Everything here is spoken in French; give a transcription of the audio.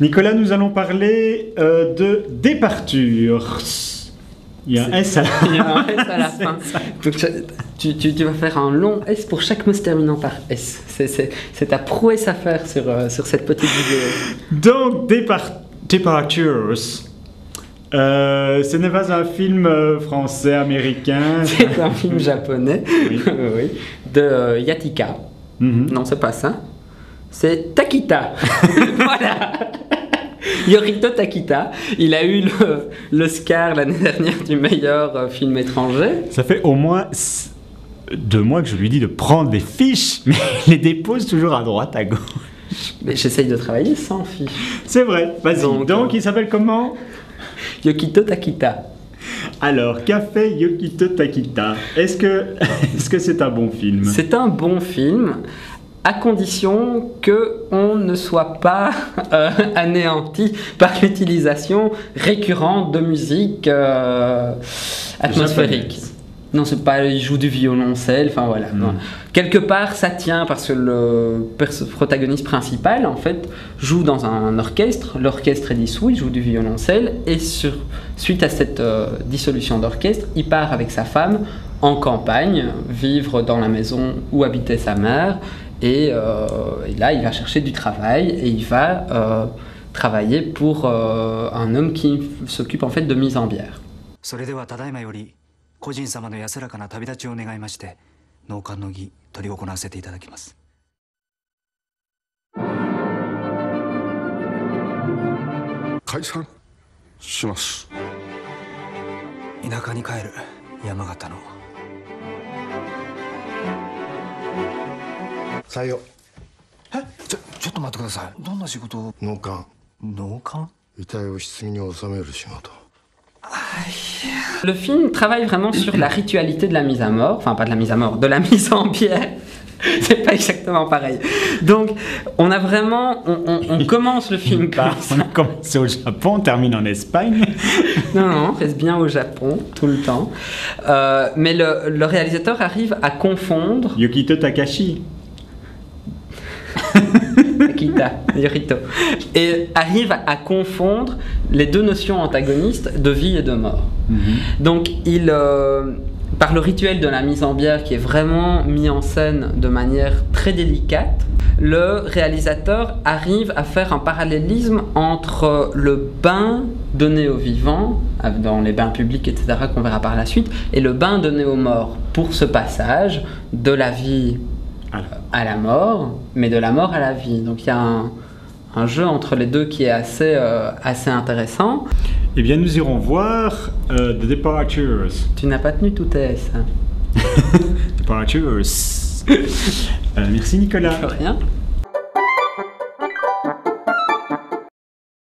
Nicolas, nous allons parler de Departure. Il y a un S à la fin. Il y a un S à la fin. Donc, tu vas faire un long S pour chaque mot se terminant par S. C'est ta prouesse à faire sur cette petite vidéo. Donc, Departures. Ce n'est pas un film français, américain. C'est un film japonais, Oui. oui, de Yatika. Non, c'est pas ça. C'est Takita. Voilà. Yorito Takita. Il a eu l'Oscar l'année dernière du meilleur film étranger. Ça fait au moins 2 mois que je lui dis de prendre des fiches, mais il les dépose toujours à droite, à gauche. Mais j'essaye de travailler sans fiche. C'est vrai, vas-y. Donc il s'appelle comment? Yokito Takita. Alors, qu'a fait Yokito Takita? Est-ce que c'est un bon film? C'est un bon film, à condition qu'on ne soit pas anéanti par l'utilisation récurrente de musique atmosphérique. Japonaise. Non, c'est pas, il joue du violoncelle, enfin voilà. Non. Quelque part, ça tient parce que le protagoniste principal, en fait, joue dans un orchestre. L'orchestre est dissous, il joue du violoncelle, et suite à cette dissolution d'orchestre, il part avec sa femme en campagne, vivre dans la maison où habitait sa mère, et là, il va chercher du travail, et il va travailler pour un homme qui s'occupe en fait de mise en bière. 個人様の安らかな旅立ちを願いまして納棺の儀執り行わせていただきます解散します田舎に帰る山形の採用えちょっと待ってくださいどんな仕事を納棺納棺遺体を棺に納める仕事 Le film travaille vraiment sur la ritualité de la mise à mort, enfin pas de la mise à mort, de la mise en bière. C'est pas exactement pareil. Donc on a vraiment, on commence le film par... On a commencé au Japon, on termine en Espagne. Non, on reste bien au Japon tout le temps. Mais le réalisateur arrive à confondre... Yokito Takashi. Akita, Yorito. Et arrive à confondre les deux notions antagonistes de vie et de mort. Donc il, par le rituel de la mise en bière qui est vraiment mis en scène de manière très délicate, le réalisateur arrive à faire un parallélisme entre le bain donné aux vivants, dans les bains publics, etc., qu'on verra par la suite, et le bain donné aux morts, pour ce passage de la vie à la mort, mais de la mort à la vie. Donc il y a un jeu entre les deux qui est assez intéressant. Eh bien, nous irons voir The Departures. Tu n'as pas tenu tout S. Hein. Departures. Merci Nicolas. De rien.